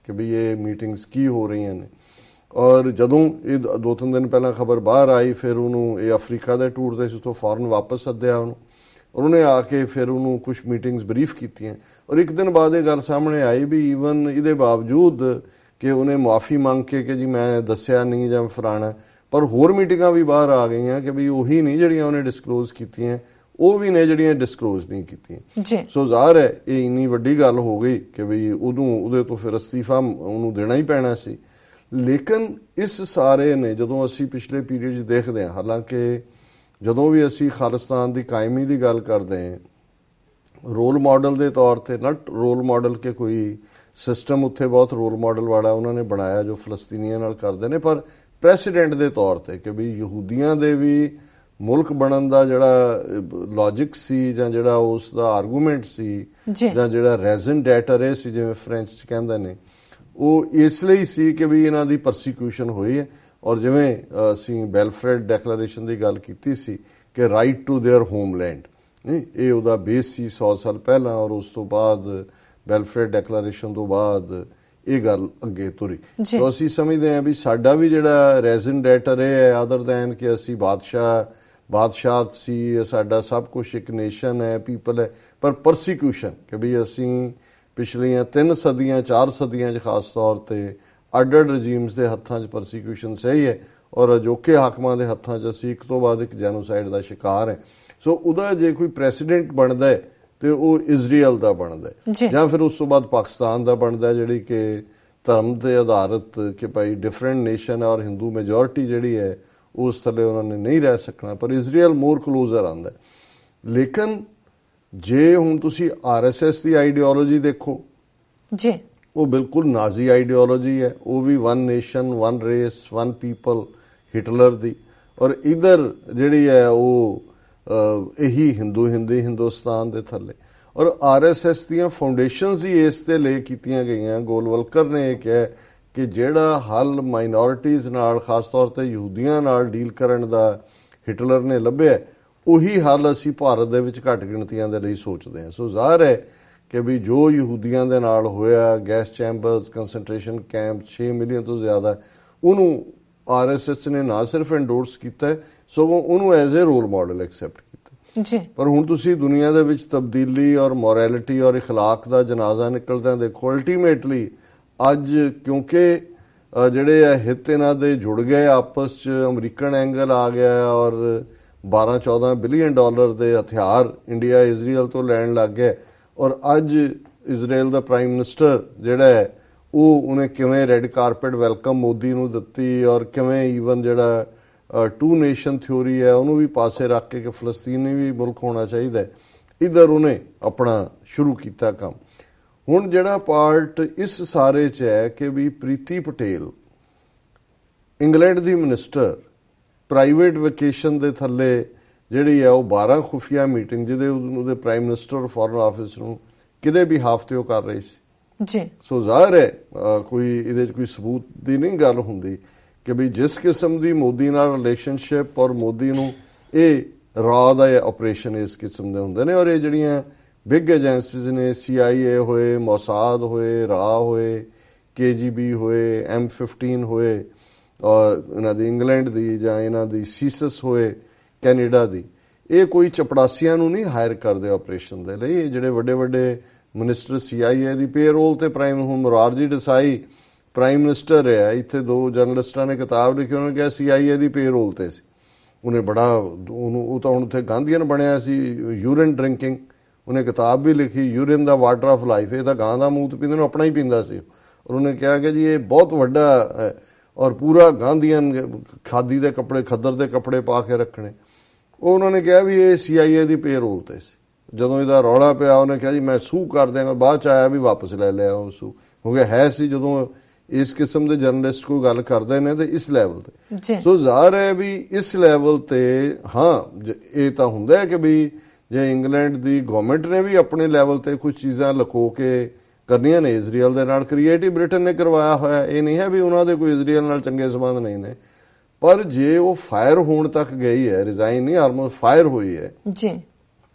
ਕਿ ਵੀ ਇਹ ਮੀਟਿੰਗਸ ਕੀ ਹੋ ਰਹੀਆਂ ਨੇ। ਔਰ ਜਦੋਂ ਇਹ 2-3 ਦਿਨ ਪਹਿਲਾਂ ਖਬਰ ਬਾਹਰ ਆਈ, ਫਿਰ ਉਹਨੂੰ ਇਹ ਅਫਰੀਕਾ ਦੇ ਟੂਰ ਤੇ ਸੀ, ਉੱਥੋਂ ਫੌਰਨ ਵਾਪਸ ਸੱਦਿਆ ਉਹਨੂੰ, ਔਰ ਉਹਨੇ ਆ ਕੇ ਫਿਰ ਉਹਨੂੰ ਕੁਝ ਮੀਟਿੰਗਸ ਬਰੀਫ ਕੀਤੀਆਂ ਔਰ ਇੱਕ ਦਿਨ ਬਾਅਦ ਇਹ ਗੱਲ ਸਾਹਮਣੇ ਆਈ ਵੀ ਈਵਨ ਇਹਦੇ ਬਾਵਜੂਦ ਕਿ ਉਹਨੇ ਮਾਫੀ ਮੰਗ ਕੇ ਕਿ ਜੀ ਮੈਂ ਦੱਸਿਆ ਨਹੀਂ ਜਾਂ ਫਲਾਣਾ, ਪਰ ਹੋਰ ਮੀਟਿੰਗਾਂ ਵੀ ਬਾਹਰ ਆ ਗਈਆਂ ਕਿ ਵੀ ਉਹੀ ਨਹੀਂ ਜਿਹੜੀਆਂ ਉਹਨੇ ਡਿਸਕਲੋਜ਼ ਕੀਤੀਆਂ, ਉਹ ਵੀ ਨੇ ਜਿਹੜੀਆਂ ਡਿਸਕਲੋਜ਼ ਨਹੀਂ ਕੀਤੀਆਂ। ਸੋ ਜ਼ਾਹਰ ਹੈ ਇਹ ਇੰਨੀ ਵੱਡੀ ਗੱਲ ਹੋ ਗਈ ਕਿ ਵੀ ਉਹਦੇ ਤੋਂ ਫਿਰ ਅਸਤੀਫਾ ਉਹਨੂੰ ਦੇਣਾ ਹੀ ਪੈਣਾ ਸੀ। ਲੇਕਿਨ ਇਸ ਸਾਰੇ ਨੇ ਜਦੋਂ ਅਸੀਂ ਪਿਛਲੇ ਪੀਰੀਅਡ 'ਚ ਦੇਖਦੇ ਹਾਂ, ਹਾਲਾਂਕਿ ਜਦੋਂ ਵੀ ਅਸੀਂ ਖਾਲਿਸਤਾਨ ਦੀ ਕਾਇਮੀ ਦੀ ਗੱਲ ਕਰਦੇ ਹਾਂ, ਰੋਲ ਮਾਡਲ ਦੇ ਤੌਰ ਤੇ ਨਟ ਰੋਲ ਮਾਡਲ ਕੇ ਕੋਈ ਸਿਸਟਮ ਉੱਥੇ ਬਹੁਤ ਰੋਲ ਮਾਡਲ ਵਾਲਾ ਉਹਨਾਂ ਨੇ ਬਣਾਇਆ ਜੋ ਫਲਸਤੀਨੀਆਂ ਨਾਲ ਕਰਦੇ ਨੇ, ਪਰ ਪ੍ਰੈਸੀਡੈਂਟ ਦੇ ਤੌਰ ਤੇ ਕਿ ਵੀ ਯਹੂਦੀਆਂ ਦੇ ਵੀ ਮੁਲਕ ਬਣਨ ਦਾ ਜਿਹੜਾ ਲੌਜਿਕ ਸੀ ਜਾਂ ਜਿਹੜਾ ਉਸ ਦਾ ਆਰਗੂਮੈਂਟ ਸੀ ਜਾਂ ਜਿਹੜਾ ਰੈਜ਼ਨ ਡੈਟਰ ਸੀ ਜਿਵੇਂ ਫ੍ਰੈਂਚ 'ਚ ਕਹਿੰਦੇ ਨੇ, ਉਹ ਇਸ ਲਈ ਸੀ ਕਿ ਵੀ ਇਹਨਾਂ ਦੀ ਪਰਸੀਕਿਊਸ਼ਨ ਹੋਈ ਹੈ। ਔਰ ਜਿਵੇਂ ਅਸੀਂ ਬੈਲਫਰਡ ਡੈਕਲੇਰੇਸ਼ਨ ਦੀ ਗੱਲ ਕੀਤੀ ਸੀ ਕਿ ਰਾਈਟ ਟੂ देयर ਹੋਮਲੈਂਡ, ਇਹ ਉਹਦਾ ਬੇਸ ਸੀ 100 ਸਾਲ ਪਹਿਲਾਂ, ਔਰ ਉਸ ਤੋਂ ਬਾਅਦ ਬੈਲਫਰਡ ਡੈਕਲੇਰੇਸ਼ਨ ਤੋਂ ਬਾਅਦ ਇਹ ਗੱਲ ਅੱਗੇ ਤੁਰੀ। ਤਾਂ ਅਸੀਂ ਸਮਝਦੇ ਹਾਂ ਵੀ ਸਾਡਾ ਵੀ ਜਿਹੜਾ ਰੈਜ਼ਨ ਡੈਟਰ ਹੈ ਅਦਰ ਦੈਨ ਕਿ ਅਸੀਂ ਬਾਦਸ਼ਾਹ ਸੀ, ਸਾਡਾ ਸਭ ਕੁਝ ਇੱਕ ਨੇਸ਼ਨ ਹੈ, ਪੀਪਲ ਹੈ, ਪਰ ਪਰਸੀਕਿਊਸ਼ਨ ਕਿ ਵੀ ਅਸੀਂ ਪਿਛਲੀਆਂ 3 ਸਦੀਆਂ 4 ਸਦੀਆਂ 'ਚ ਖਾਸ ਤੌਰ ਤੇ ਅੱਡ ਰਜੀਮਸ ਦੇ ਹੱਥਾਂ 'ਚ ਪਰਸੀਕਿਊਸ਼ਨ ਸਹੀ ਹੈ ਔਰ ਅਜੋਕੇ ਹਾਕਮਾਂ ਦੇ ਹੱਥਾਂ 'ਚ ਅਸੀਂ ਇੱਕ ਤੋਂ ਬਾਅਦ ਇੱਕ ਜੈਨੋਸਾਈਡ ਦਾ ਸ਼ਿਕਾਰ ਹੈ। ਸੋ ਉਹਦਾ ਜੇ ਕੋਈ ਪ੍ਰੈਸੀਡੈਂਟ ਬਣਦਾ ਹੈ ਤੇ ਉਹ ਇਜ਼ਰਾਈਲ ਦਾ ਬਣਦਾ ਹੈ ਜਾਂ ਫਿਰ ਉਸ ਤੋਂ ਬਾਅਦ ਪਾਕਿਸਤਾਨ ਦਾ ਬਣਦਾ ਹੈ, ਜਿਹੜੀ ਕਿ ਧਰਮ ਤੇ ਆਧਾਰਿਤ ਕਿ ਭਾਈ ਡਿਫਰੈਂਟ ਨੇਸ਼ਨ ਔਰ ਹਿੰਦੂ ਮੈਜੋਰਿਟੀ ਜਿਹੜੀ ਹੈ ਉਸ ਥੱਲੇ ਉਹਨਾਂ ਨੇ ਨਹੀਂ ਰਹਿ ਸਕਣਾ, ਪਰ ਇਜ਼ਰਾਈਲ ਮੋਰ ਕਲੋਜ਼ਰ ਆਉਂਦਾ। ਲੇਕਿਨ ਜੇ ਹੁਣ ਤੁਸੀਂ RSS ਦੀ ਆਈਡੀਓਲੋਜੀ ਦੇਖੋ ਜੀ, ਉਹ ਬਿਲਕੁਲ ਨਾਜ਼ੀ ਆਈਡੀਓਲੋਜੀ ਹੈ, ਉਹ ਵੀ one nation one race one people Hitler ਦੀ, ਔਰ ਇਧਰ ਜਿਹੜੀ ਹੈ ਉਹ ਇਹੀ ਹਿੰਦੁਸਤਾਨ ਦੇ ਥੱਲੇ। ਔਰ RSS ਦੀਆਂ ਫਾਊਂਡੇਸ਼ਨਸ ਹੀ ਇਸ ਤੇ ਲੈ ਕੀਤੀਆਂ ਗਈਆਂ। ਗੋਲਵਲਕਰ ਨੇ ਇਹ ਕਿਹਾ ਕਿ ਜਿਹੜਾ ਹੱਲ ਮਾਈਨੋਰਿਟੀਜ਼ ਨਾਲ ਖਾਸ ਤੌਰ ਤੇ ਯਹੂਦੀਆਂ ਨਾਲ ਡੀਲ ਕਰਨ ਦਾ ਹਿਟਲਰ ਨੇ ਲੱਭਿਆ, ਉਹੀ ਹੱਲ ਅਸੀਂ ਭਾਰਤ ਦੇ ਵਿੱਚ ਘੱਟ ਗਿਣਤੀਆਂ ਦੇ ਲਈ ਸੋਚਦੇ ਹਾਂ। ਸੋ ਜ਼ਾਹਰ ਹੈ ਕਿ ਵੀ ਜੋ ਯਹੂਦੀਆਂ ਦੇ ਨਾਲ ਹੋਇਆ, ਗੈਸ ਚੈਂਬਰਸ, ਕੰਸੈਂਟਰੇਸ਼ਨ ਕੈਂਪ, 6 ਮਿਲੀਅਨ ਤੋਂ ਜ਼ਿਆਦਾ, ਉਹਨੂੰ RSS ਨੇ ਨਾ ਸਿਰਫ ਐਂਡੋਰਸ ਕੀਤਾ ਸਗੋਂ ਉਹਨੂੰ as a role model accept ਕੀਤਾ ਜੀ। ਪਰ ਹੁਣ ਤੁਸੀਂ ਦੁਨੀਆ ਦੇ ਵਿੱਚ ਤਬਦੀਲੀ ਔਰ ਮੋਰੈਲਿਟੀ ਔਰ ਇਖਲਾਕ ਦਾ ਜਨਾਜ਼ਾ ਨਿਕਲਦਾ ਦੇਖੋ। ਅਲਟੀਮੇਟਲੀ ਅੱਜ ਕਿਉਂਕਿ ਜਿਹੜੇ ਆ ਹਿੱਤ ਇਹਨਾਂ ਦੇ ਜੁੜ ਗਏ ਆਪਸ 'ਚ, ਅਮਰੀਕਨ ਐਂਗਲ ਆ ਗਿਆ ਔਰ 12-14 ਬਿਲੀਅਨ ਡਾਲਰ ਦੇ ਹਥਿਆਰ ਇੰਡੀਆ ਇਜ਼ਰਾਈਲ ਤੋਂ ਲੈਣ ਲੱਗ ਗਿਆ, ਔਰ ਅੱਜ ਇਜ਼ਰਾਈਲ ਦਾ ਪ੍ਰਾਈਮ ਮਿਨਿਸਟਰ ਜਿਹੜਾ ਹੈ ਉਹਨੇ ਕਿਵੇਂ ਰੈੱਡ ਕਾਰਪੇਟ ਵੈਲਕਮ ਮੋਦੀ ਨੂੰ ਦਿੱਤੀ, ਔਰ ਕਿਵੇਂ ਈਵਨ ਜਿਹੜਾ 2 ਨੇਸ਼ਨ ਥਿਊਰੀ ਹੈ ਉਹਨੂੰ ਵੀ ਪਾਸੇ ਰੱਖ ਕੇ ਕਿ ਫਲਸਤੀਨੀ ਵੀ ਮੁਲਕ ਹੋਣਾ ਚਾਹੀਦਾ, ਇਧਰ ਉਹਨੇ ਆਪਣਾ ਸ਼ੁਰੂ ਕੀਤਾ ਕੰਮ। ਹੁਣ ਜਿਹੜਾ ਪਾਰਟ ਇਸ ਸਾਰੇ 'ਚ ਹੈ ਕਿ ਵੀ ਪ੍ਰੀਤੀ ਪਟੇਲ ਇੰਗਲੈਂਡ ਦੀ ਮਿਨਿਸਟਰ ਪ੍ਰਾਈਵੇਟ ਵੈਕੇਸ਼ਨ ਦੇ ਥੱਲੇ ਜਿਹੜੀ ਹੈ ਉਹ 12 ਖੁਫੀਆ ਮੀਟਿੰਗ ਜਿਹਦੇ ਉਹਦੇ ਪ੍ਰਾਈਮ ਮਿਨਿਸਟਰ ਫੋਰਨ ਆਫਿਸ ਨੂੰ ਕਿਤੇ ਵੀ ਹਫ਼ਤੇ ਉਹ ਕਰ ਰਹੀ ਸੀ ਜੀ। ਸੋ ਜ਼ਾਹਰ ਹੈ ਕੋਈ ਇਹਦੇ 'ਚ ਕੋਈ ਸਬੂਤ ਦੀ ਨਹੀਂ ਗੱਲ ਹੁੰਦੀ ਕਿ ਵੀ ਜਿਸ ਕਿਸਮ ਦੀ ਮੋਦੀ ਨਾਲ ਰਿਲੇਸ਼ਨਸ਼ਿਪ ਔਰ ਮੋਦੀ ਨੂੰ ਇਹ ਰਾਹ ਦਾ ਆਪਰੇਸ਼ਨ ਇਸ ਕਿਸਮ ਦੇ ਹੁੰਦੇ ਨੇ, ਔਰ ਇਹ ਜਿਹੜੀਆਂ ਬਿਗ ਏਜੰਸੀਜ਼ ਨੇ, CIA ਹੋਏ, ਮੋਸਾਦ ਹੋਏ, ਰਾਹ ਹੋਏ, KGB ਹੋਏ, M15 ਹੋਏ, ਔਰ ਇਹਨਾਂ ਦੀ ਇੰਗਲੈਂਡ ਦੀ ਜਾਂ ਇਹਨਾਂ ਦੀ ਸੀਸਸ ਹੋਏ ਕੈਨੇਡਾ ਦੀ, ਇਹ ਕੋਈ ਚਪੜਾਸੀਆਂ ਨੂੰ ਨਹੀਂ ਹਾਇਰ ਕਰਦੇ ਆਪਰੇਸ਼ਨ ਦੇ ਲਈ। ਇਹ ਜਿਹੜੇ ਵੱਡੇ ਵੱਡੇ ਮਿਨਿਸਟਰ CIA ਦੀ ਪੇਰੋਲ ਤੇ ਪ੍ਰਾਈਮ, ਹੁਣ ਮੁਰਾਰਜੀ ਦੇਸਾਈ ਪ੍ਰਾਈਮ ਮਿਨਿਸਟਰ ਹੈ, ਇੱਥੇ 2 ਜਰਨਲਿਸਟਾਂ ਨੇ ਕਿਤਾਬ ਲਿਖੀ, ਉਹਨਾਂ ਨੇ ਕਿਹਾ CIA ਦੀ ਪੇਰੋਲ ਤੇ ਸੀ, ਉਹਨੇ ਬੜਾ ਉਹ ਤਾਂ ਹੁਣ ਉੱਥੇ ਗਾਂਧੀਅਨ ਬਣਿਆ ਸੀ, ਯੂਰਿਨ ਡਰਿੰਕਿੰਗ, ਉਹਨੇ ਕਿਤਾਬ ਵੀ ਲਿਖੀ urine the water of life, ਇਹ ਤਾਂ ਗਾਂ ਦਾ ਮੂਤ ਪੀਂਦੇ ਨੂੰ ਆਪਣਾ ਹੀ ਪੀਂਦਾ ਸੀ, ਔਰ ਉਹਨੇ ਕਿਹਾ ਕਿ ਜੀ ਇਹ ਬਹੁਤ ਵੱਡਾ ਔਰ ਪੂਰਾ ਗਾਂਧੀਅਨ ਖਾਦੀ ਦੇ ਕੱਪੜੇ, ਖੱਦਰ ਦੇ ਕੱਪੜੇ ਪਾ ਕੇ ਰੱਖਣੇ। ਉਹ ਉਹਨਾਂ ਨੇ ਕਿਹਾ ਵੀ ਇਹ CIA ਦੀ ਪੇਰੋਲ ਤੇ ਸੀ। ਜਦੋਂ ਇਹਦਾ ਰੌਲਾ ਪਿਆ ਉਹਨੇ ਕਿਹਾ ਜੀ ਮੈਂ ਸੂ ਕਰ ਦਿਆਂਗਾ, ਬਾਅਦ ਚ ਆਇਆ ਵੀ ਵਾਪਸ ਲੈ ਲਿਆ ਉਹ ਸੂ ਹੋ ਗਿਆ ਹੈ ਸੀ। ਜਦੋਂ ਇਸ ਕਿਸਮ ਦੇ ਜਰਨਲਿਸਟ ਕੋਈ ਗੱਲ ਕਰਦੇ ਨੇ ਤੇ ਇਸ ਲੈਵਲ ਤੇ, ਸੋ ਜ਼ਾਹਰ ਹੈ ਵੀ ਇਸ ਲੈਵਲ ਤੇ ਹਾਂ ਇਹ ਤਾਂ ਹੁੰਦਾ ਹੈ ਕਿ ਵੀ ਜੇ ਇੰਗਲੈਂਡ ਦੀ ਗਵਰਨਮੈਂਟ ਨੇ ਵੀ ਆਪਣੇ ਲੈਵਲ ਤੇ ਕੁਝ ਚੀਜ਼ਾਂ ਲੁਕੋ ਕੇ ਕਰਨੀਆਂ ਨੇ ਇਜ਼ਰਾਈਲ ਦੇ ਨਾਲ, ਕ੍ਰੀਏਟਿਵ ਬ੍ਰਿਟਨ ਨੇ ਕਰਵਾਇਆ ਹੋਇਆ, ਇਹ ਨਹੀਂ ਹੈ ਵੀ ਉਹਨਾਂ ਦੇ ਕੋਈ ਇਜ਼ਰਾਈਲ ਨਾਲ ਚੰਗੇ ਸੰਬੰਧ ਨਹੀਂ ਨੇ, ਪਰ ਜੇ ਉਹ ਫਾਇਰ ਹੋਣ ਤੱਕ ਗਈ ਹੈ, ਰਿਜ਼ਾਈਨ ਨਹੀਂ ਆਲਮੋਸਟ ਫਾਇਰ ਹੋਈ ਹੈ ਜੀ,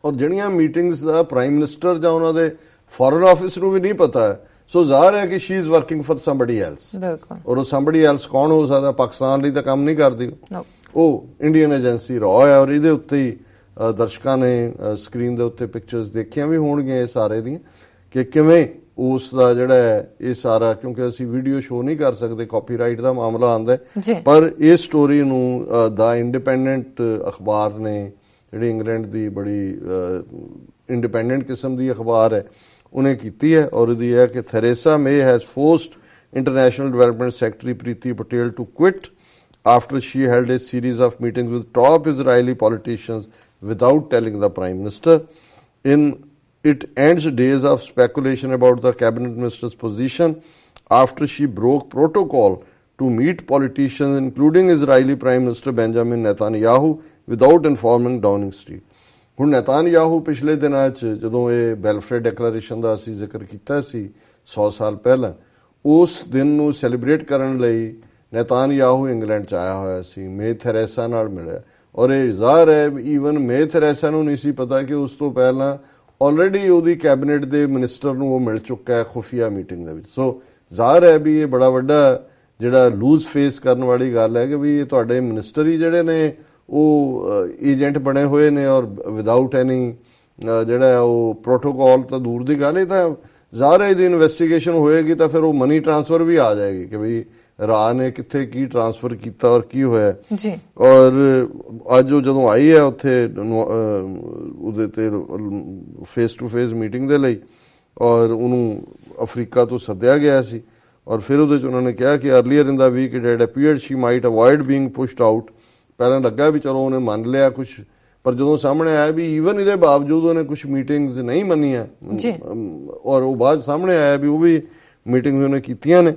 ਔਰ ਜਿਹੜੀਆਂ ਮੀਟਿੰਗਸ ਦਾ ਪ੍ਰਾਈਮ ਮਿਨਿਸਟਰ ਜਾਂ ਉਹਨਾਂ ਦੇ ਫੋਰਨ ਆਫਿਸ ਨੂੰ ਵੀ ਨਹੀਂ ਪਤਾ ਹੈ, ਸੋ ਜ਼ਾਹਰ ਹੈ ਕਿ she is working for somebody else, ਔਰ ਉਹ ਸਮਬਡੀ ਐਲਸ ਕੌਣ ਹੋ ਸਕਦਾ? ਪਾਕਿਸਤਾਨ ਲਈ ਤਾਂ ਕੰਮ ਨਹੀਂ ਕਰਦੀ, ਉਹ ਇੰਡੀਅਨ ਏਜੰਸੀ ਰॉ ਹੈ, ਔਰ ਇਹਦੇ ਉੱਤੇ ਹੀ ਦਰਸ਼ਕਾਂ ਨੇ ਸਕਰੀਨ ਦੇ ਉੱਤੇ ਪਿਕਚਰਸ ਦੇਖੀਆਂ ਵੀ ਹੋਣਗੀਆਂ ਇਹ ਸਾਰੇ ਦੀਆਂ ਕਿ ਕਿਵੇਂ ਉਸ ਦਾ ਜਿਹੜਾ ਹੈ ਇਹ ਸਾਰਾ, ਕਿਉਂਕਿ ਅਸੀਂ ਵੀਡੀਓ ਸ਼ੋ ਨਹੀਂ ਕਰ ਸਕਦੇ, ਕਾਪੀਰਾਈਟ ਦਾ ਮਾਮਲਾ ਆਉਂਦਾ ਹੈ, ਪਰ ਇਹ ਸਟੋਰੀ ਨੂੰ ਦਾ ਇੰਡੀਪੈਂਡੈਂਟ ਅਖਬਾਰ ਨੇ, ਜਿਹੜੀ ਇੰਗਲੈਂਡ ਦੀ ਬੜੀ ਇੰਡੀਪੈਂਡੈਂਟ ਕਿਸਮ ਦੀ ਅਖਬਾਰ ਹੈ, ਉਹਨੇ ਕੀਤੀ ਹੈ। ਔਰ ਇਹਦੀ ਹੈ ਕਿ Theresa May has forced international development secretary Priti Patel to quit after she held a series of meetings with top Israeli politicians without telling the Prime Minister. It ends days of speculation about the cabinet minister's position after she broke protocol to meet politicians, including Israeli Prime Minister Benjamin Netanyahu, without informing Downing Street. ਹੁਣ Netanyahu ਪਿਛਲੇ ਦਿਨਾਂ 'ਚ ਜਦੋਂ ਇਹ ਬੈਲਫੇਅਰ declaration ਦਾ ਅਸੀਂ ਜ਼ਿਕਰ ਕੀਤਾ ਸੀ 100 ਸਾਲ ਪਹਿਲਾਂ, ਉਸ ਦਿਨ ਨੂੰ ਸੈਲੀਬ੍ਰੇਟ ਕਰਨ ਲਈ ਨੇਤਾਨਯਾਹੂ ਇੰਗਲੈਂਡ 'ਚ ਆਇਆ ਹੋਇਆ ਸੀ, ਮੇ ਥੈਰੇਸਾ ਨਾਲ ਮਿਲਿਆ। ਔਰ ਇਹ ਜ਼ਾਹਰ ਹੈ ਈਵਨ ਮੇ ਥੈਰੇਸਾ ਨੂੰ ਨਹੀਂ ਸੀ ਪਤਾ ਕਿ ਉਸ ਤੋਂ ਪਹਿਲਾਂ ਆਲਰੇਡੀ ਉਹਦੀ ਕੈਬਨਿਟ ਦੇ ਮਿਨਿਸਟਰ ਨੂੰ ਉਹ ਮਿਲ ਚੁੱਕਾ ਹੈ ਖੁਫੀਆ ਮੀਟਿੰਗ ਦੇ ਵਿੱਚ। ਸੋ ਜ਼ਾਹਰ ਹੈ ਵੀ ਇਹ ਬੜਾ ਵੱਡਾ ਜਿਹੜਾ ਲੂਜ਼ ਫੇਸ ਕਰਨ ਵਾਲੀ ਗੱਲ ਹੈ ਕਿ ਵੀ ਇਹ ਤੁਹਾਡੇ ਮਿਨਿਸਟਰ ਹੀ ਜਿਹੜੇ ਨੇ ਉਹ ਏਜੰਟ ਬਣੇ ਹੋਏ ਨੇ ਔਰ ਵਿਦਆਊਟ ਐਨੀ ਜਿਹੜਾ ਉਹ ਪ੍ਰੋਟੋਕਾਲ ਤਾਂ ਦੂਰ ਦੀ ਗੱਲ ਹੈ। ਤਾਂ ਜ਼ਾਹਰ ਹੈ ਇਹਦੀ ਇਨਵੈਸਟੀਗੇਸ਼ਨ ਹੋਏਗੀ ਤਾਂ ਫਿਰ ਉਹ ਮਨੀ ਟ੍ਰਾਂਸਫਰ ਵੀ ਆ ਜਾਏਗੀ ਕਿ ਵੀ ਰਾਹ ਨੇ ਕਿੱਥੇ ਕੀ ਟ੍ਰਾਂਸਫਰ ਕੀਤਾ ਔਰ ਕੀ ਹੋਇਆ ਜੀ। ਔਰ ਅੱਜ ਉਹ ਜਦੋਂ ਆਈ ਹੈ ਉੱਥੇ ਉਹਦੇ ਤੇ ਫੇਸ ਟੂ ਫੇਸ ਮੀਟਿੰਗ ਦੇ ਲਈ ਔਰ ਉਹਨੂੰ ਅਫਰੀਕਾ ਤੋਂ ਸੱਦਿਆ ਗਿਆ ਸੀ ਔਰ ਫਿਰ ਉਹਦੇ 'ਚ ਉਹਨਾਂ ਨੇ ਕਿਹਾ ਕਿ earlier in the week it appeared she might avoid being pushed out. ਪਹਿਲਾਂ ਲੱਗਾ ਵੀ ਚਲੋ ਉਹਨੇ ਮੰਨ ਲਿਆ ਕੁਝ, ਪਰ ਜਦੋਂ ਸਾਹਮਣੇ ਆਇਆ ਵੀ ਈਵਨ ਇਹਦੇ ਬਾਵਜੂਦ ਉਹਨੇ ਕੁਝ ਮੀਟਿੰਗਸ ਨਹੀਂ ਮੰਨੀਆਂ ਔਰ ਉਹ ਬਾਅਦ ਸਾਹਮਣੇ ਆਇਆ ਵੀ ਉਹ ਵੀ ਮੀਟਿੰਗਸ ਉਹਨੇ ਕੀਤੀਆਂ ਨੇ।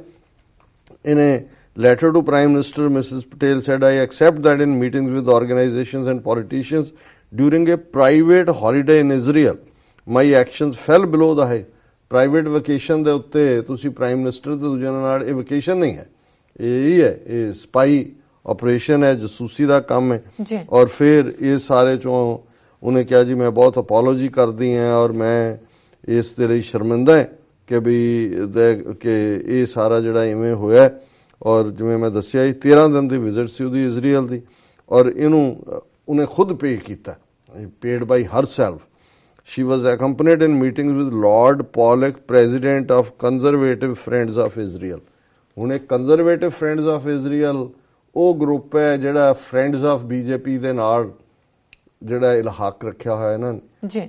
In a letter to Prime Minister, Mrs. Patel said, I accept that in meetings with organizations and politicians during a private holiday in Israel, my actions fell below the height. Private vacation ਦੇ ਉੱਤੇ ਤੁਸੀਂ prime minister ਦੇ ਦੂਜਿਆਂ ਨਾਲ, ਇਹ vacation ਨਹੀਂ ਹੈ, ਇਹ ਹੈ, ਇਹ ਸਪਾਈ ਆਪਰੇਸ਼ਨ ਹੈ, ਜਸੂਸੀ ਦਾ ਕੰਮ ਹੈ। ਔਰ ਫਿਰ ਇਹ ਸਾਰੇ ਚੋਂ ਉਹਨੇ ਕਿਹਾ ਜੀ ਮੈਂ ਬਹੁਤ ਅਪੋਲੋਜੀ ਕਰਦੀ ਹਾਂ ਔਰ ਮੈਂ ਇਸ ਦੇ ਲਈ ਸ਼ਰਮਿੰਦਾ ਹਾਂ ਕਿ ਵੀ ਕਿ ਇਹ ਸਾਰਾ ਜਿਹੜਾ ਇਵੇਂ ਹੋਇਆ। ਔਰ ਜਿਵੇਂ ਮੈਂ ਦੱਸਿਆ 13 ਦਿਨ ਦੀ ਵਿਜ਼ਿਟ ਸੀ ਉਹਦੀ ਇਜ਼ਰਾਈਲ ਦੀ ਔਰ ਇਹਨੂੰ ਉਹਨੇ ਖੁਦ ਪੇ ਕੀਤਾ, paid by herself. She was accompanied in meetings with Lord Polak, president of Conservative Friends of Israel. ਹੁਣ ਇਹ ਕੰਜ਼ਰਵੇਟਿਵ ਫਰੈਂਡਸ ਆਫ ਇਜ਼ਰਾਈਲ ਉਹ ਗਰੁੱਪ ਹੈ ਜਿਹੜਾ ਫਰੈਂਡਸ ਆਫ ਬੀਜੇਪੀ ਦੇ ਨਾਲ ਜਿਹੜਾ ਇਲਹਾਕ ਰੱਖਿਆ ਹੋਇਆ ਇਹਨਾਂ ਨੇ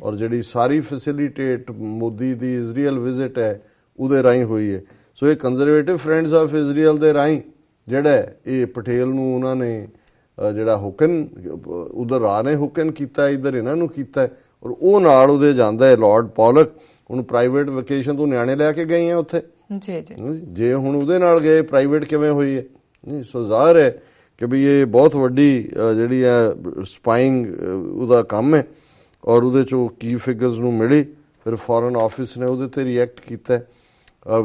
ਔਰ ਜਿਹੜੀ ਸਾਰੀ ਫੈਸਿਲਿਟੇਟ ਮੋਦੀ ਦੀ ਇਜ਼ਰਾਈਲ ਵਿਜ਼ਿਟ ਹੈ ਉਹਦੇ ਰਾਹੀਂ ਹੋਈ ਹੈ। ਸੋ ਇਹ ਕੰਜ਼ਰਵੇਟਿਵ ਫਰੈਂਡਸ ਆਫ ਇਜ਼ਰਾਈਲ ਦੇ ਰਾਹੀਂ ਜਿਹੜਾ ਇਹ ਪਟੇਲ ਨੂੰ ਉਹਨਾਂ ਨੇ ਜਿਹੜਾ ਹੁਕਮ ਉਧਰ ਰਾਹ ਨੇ ਹੁਕਮ ਕੀਤਾ, ਇੱਧਰ ਇਹਨਾਂ ਨੂੰ ਕੀਤਾ ਔਰ ਉਹ ਨਾਲ ਉਹਦੇ ਜਾਂਦਾ ਹੈ ਲਾਰਡ ਪੋਲਕ। ਹੁਣ ਪ੍ਰਾਈਵੇਟ ਵਕੇਸ਼ਨ ਤੋਂ ਨਿਆਣੇ ਲੈ ਕੇ ਗਏ ਆ ਉੱਥੇ ਜੇ ਹੁਣ ਉਹਦੇ ਨਾਲ ਗਏ ਪ੍ਰਾਈਵੇਟ ਕਿਵੇਂ ਹੋਈ ਹੈ। ਸੋ ਜ਼ਾਹਰ ਹੈ ਕਿ ਵੀ ਇਹ ਬਹੁਤ ਵੱਡੀ ਜਿਹੜੀ ਹੈ ਸਪਾਈਂਗ ਉਹਦਾ ਕੰਮ ਹੈ ਔਰ ਉਹਦੇ 'ਚੋਂ ਕੀ ਫਿਗਰਸ ਨੂੰ ਮਿਲੀ। ਫਿਰ ਫੋਰਨ ਆਫਿਸ ਨੇ ਉਹਦੇ 'ਤੇ ਰਿਐਕਟ ਕੀਤਾ।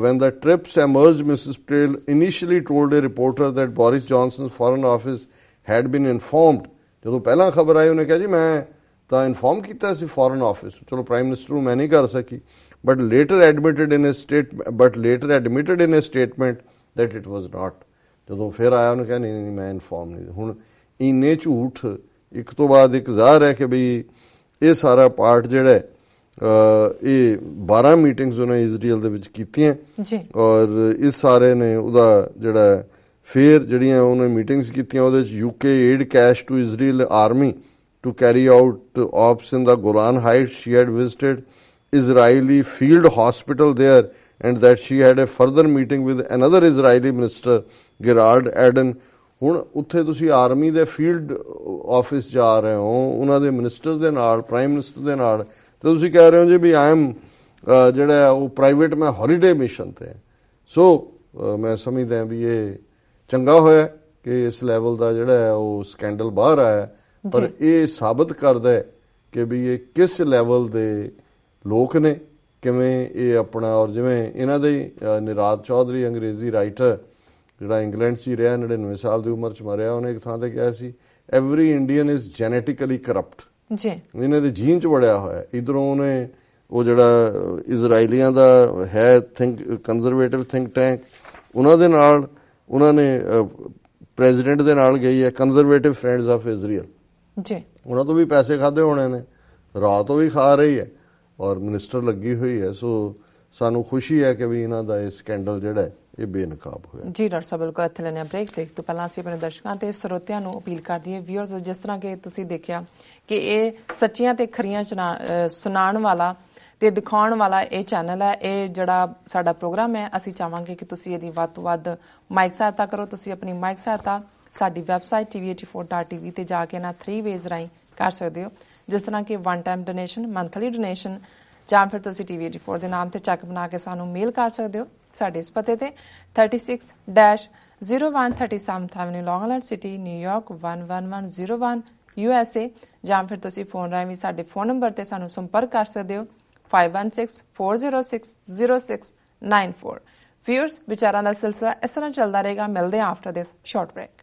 When the trips emerged, Mrs Patel initially told a reporter that Boris Johnson Foreign Office had been informed. ਜਦੋਂ ਪਹਿਲਾਂ ਖਬਰ ਆਈ ਉਹਨੇ ਕਿਹਾ ਜੀ ਮੈਂ ਤਾਂ ਇਨਫੋਰਮ ਕੀਤਾ ਸੀ ਫੋਰਨ ਆਫਿਸ, ਚਲੋ ਪ੍ਰਾਈਮ ਮਿਨਿਸਟਰ ਨੂੰ ਮੈਂ ਨਹੀਂ ਕਰ ਸਕੀ, but later admitted in a statement that it was not. ਜਦੋਂ ਫਿਰ ਆਇਆ ਉਹਨੇ ਕਿਹਾ ਨਹੀਂ ਮੈਂ ਇਨਫੋਰਮ ਨਹੀਂ। ਹੁਣ ਇੰਨੇ ਝੂਠ ਇੱਕ ਤੋਂ ਬਾਅਦ ਇੱਕ ਜ਼ਾਹਰ ਹੈ ਕਿ ਬਈ ਇਹ ਸਾਰਾ ਪਾਰਟ ਜਿਹੜਾ ਇਹ 12 ਮੀਟਿੰਗਸ ਉਹਨੇ ਇਜ਼ਰਾਈਲ ਦੇ ਵਿੱਚ ਕੀਤੀਆਂ ਔਰ ਇਸ ਸਾਰੇ ਨੇ ਉਹਦਾ ਜਿਹੜਾ ਫਿਰ ਜਿਹੜੀਆਂ ਉਹਨੇ ਮੀਟਿੰਗਸ ਕੀਤੀਆਂ ਉਹਦੇ 'ਚ UK aid cash to Israel army to carry out ops in the Golan Heights. She had visited Israeli field hospital there and that she had a further meeting with another Israeli minister, Gilad Erdan. ਹੁਣ ਉੱਥੇ ਤੁਸੀਂ army ਦੇ field office ਜਾ ਰਹੇ ਹੋ ਉਹਨਾਂ ਦੇ minister ਦੇ ਨਾਲ, ਪ੍ਰਾਈਮ ਮਿਨਿਸਟਰ ਦੇ ਨਾਲ, ਤੇ ਤੁਸੀਂ ਕਹਿ ਰਹੇ ਹੋ ਜੀ ਵੀ ਆਈ ਐਮ ਜਿਹੜਾ ਉਹ ਪ੍ਰਾਈਵੇਟ ਮੈਂ ਹੌਲੀਡੇ ਮਿਸ਼ਨ ਤੇ। ਸੋ ਮੈਂ ਸਮਝਦਾ ਵੀ ਇਹ ਚੰਗਾ ਹੋਇਆ ਕਿ ਇਸ ਲੈਵਲ ਦਾ ਜਿਹੜਾ ਹੈ ਉਹ ਸਕੈਂਡਲ ਬਾਹਰ ਆਇਆ, ਪਰ ਇਹ ਸਾਬਤ ਕਰਦਾ ਹੈ ਕਿ ਵੀ ਇਹ ਕਿਸ ਲੈਵਲ ਦੇ ਲੋਕ ਨੇ, ਕਿਵੇਂ ਇਹ ਆਪਣਾ। ਔਰ ਜਿਵੇਂ ਇਹਨਾਂ ਦੇ ਨਿਰਾਦ ਚੌਧਰੀ ਅੰਗਰੇਜ਼ੀ ਰਾਈਟਰ ਜਿਹੜਾ ਇੰਗਲੈਂਡ 'ਚ ਹੀ ਰਿਹਾ, 99 ਸਾਲ ਦੀ ਉਮਰ 'ਚ ਮਰਿਆ, ਉਹਨੇ ਇੱਕ ਥਾਂ ਤੇ ਕਿਹਾ ਸੀ every Indian is genetically corrupt. ਇਹਨਾਂ ਦੇ ਜੀਨ 'ਚ ਵੜਿਆ ਹੋਇਆ। ਇੱਧਰੋਂ ਉਹਨੇ ਉਹ ਜਿਹੜਾ ਇਜ਼ਰਾਈਲੀਆਂ ਦਾ ਹੈ ਕੰਜ਼ਰਵੇਟਿਵ ਥਿੰਕ ਟੈਂਕ, ਉਹਨਾਂ ਦੇ ਨਾਲ ਉਹਨਾਂ ਨੇ ਪ੍ਰੈਜ਼ੀਡੈਂਟ ਦੇ ਨਾਲ ਗਈ ਹੈ ਕੰਜ਼ਰਵੇਟਿਵ ਫਰੈਂਡਸ ਆਫ ਇਜ਼ਰਾਈਲ। ਉਹਨਾਂ ਤੋਂ ਵੀ ਪੈਸੇ ਖਾਦੇ ਹੋਣੇ ਨੇ, ਰਾਤ ਉਹ ਵੀ ਖਾ ਰਹੀ ਹੈ ਔਰ ਮਿਨਿਸਟਰ ਲੱਗੀ ਹੋਈ ਹੈ। ਸੋ ਸਾਨੂੰ ਖੁਸ਼ੀ ਹੈ ਕਿ ਵੀ ਇਹਨਾਂ ਦਾ ਇਹ ਸਕੈਂਡਲ ਜਿਹੜਾ ਹੈ ਇਹ ਬੇਨਕਾਬ ਹੋਇਆ। ਜੀ ਡਾਕਟਰ ਸਾਹਿਬ, ਬਿਲਕੁਲ। ਇੱਥੇ ਲੈਣੇ ਬ੍ਰੇਕ। ਦੇਖ ਤੋਂ ਪਹਿਲਾਂ ਅਸੀਂ ਆਪਣੇ ਦਰਸ਼ਕਾਂ ਤੇ ਸਰੋਤਿਆਂ ਨੂੰ ਅਪੀਲ ਕਰ ਦਈਏ, ਵਿਊਅਰਸ, ਜਿਸ ਤਰ੍ਹਾਂ ਕਿ ਤੁਸੀਂ ਦੇਖਿਆ ਕਿ ਇਹ ਸੱਚੀਆਂ ਤੇ ਖਰੀਆਂ ਸੁਣਾਉਣ ਵਾਲਾ ਤੇ ਦਿਖਾਉਣ ਵਾਲਾ ਇਹ ਚੈਨਲ ਹੈ। ਇਹ ਜਿਹੜਾ ਸਾਡਾ ਪ੍ਰੋਗਰਾਮ ਹੈ, ਅਸੀਂ ਚਾਹਾਂਗੇ ਕਿ ਤੁਸੀਂ ਇਹਦੀ ਵੱਧ ਤੋਂ ਵੱਧ ਮਾਈਕ ਸਹਾਇਤਾ ਕਰੋ। ਤੁਸੀਂ ਆਪਣੀ ਮਾਈਕ ਸਹਾਇਤਾ ਸਾਡੀ ਵੈਬਸਾਈਟ tv84.tv ਤੇ ਜਾ ਕੇ ਇਹਨਾਂ 3 ਵੇਜ਼ ਰਾਹੀਂ ਕਰ ਸਕਦੇ ਹੋ, ਜਿਸ ਤਰ੍ਹਾਂ ਕਿ 1 ਟਾਈਮ ਡੋਨੇਸ਼ਨ, ਮੰਥਲੀ ਡੋਨੇਸ਼ਨ, ਜਾਂ ਫਿਰ ਤੁਸੀਂ TV84 ਦੇ ਨਾਮ ਤੇ ਚੈੱਕ ਬਣਾ ਕੇ ਸਾਨੂੰ ਮੇਲ ਕਰ ਸਕਦੇ ਹੋ ਸਾਡੇ ਇਸ ਪਤੇ ਤੇ 36-0137 ਐਵਨਿਊ, ਲੌਂਗ ਆਈਲੈਂਡ ਸਿਟੀ, ਨਿਊਯਾਰਕ 11101 USA, ਜਾਂ ਫਿਰ ਤੁਸੀਂ ਫੋਨ ਰਾਹੀਂ ਵੀ ਸਾਡੇ ਫੋਨ ਨੰਬਰ ਤੇ ਸਾਨੂੰ ਸੰਪਰਕ ਕਰ ਸਕਦੇ ਹੋ 5164060694। ਵਿਊਅਰਸ, ਵਿਚਾਰਾਂ ਦਾ ਸਿਲਸਿਲਾ ਇਸ ਤਰ੍ਹਾਂ ਚੱਲਦਾ ਰਹੇਗਾ। ਮਿਲਦੇ ਹਾਂ ਆਫਟਰ ਦਿਸ ਸ਼ਾਰਟ ਬ੍ਰੇਕ।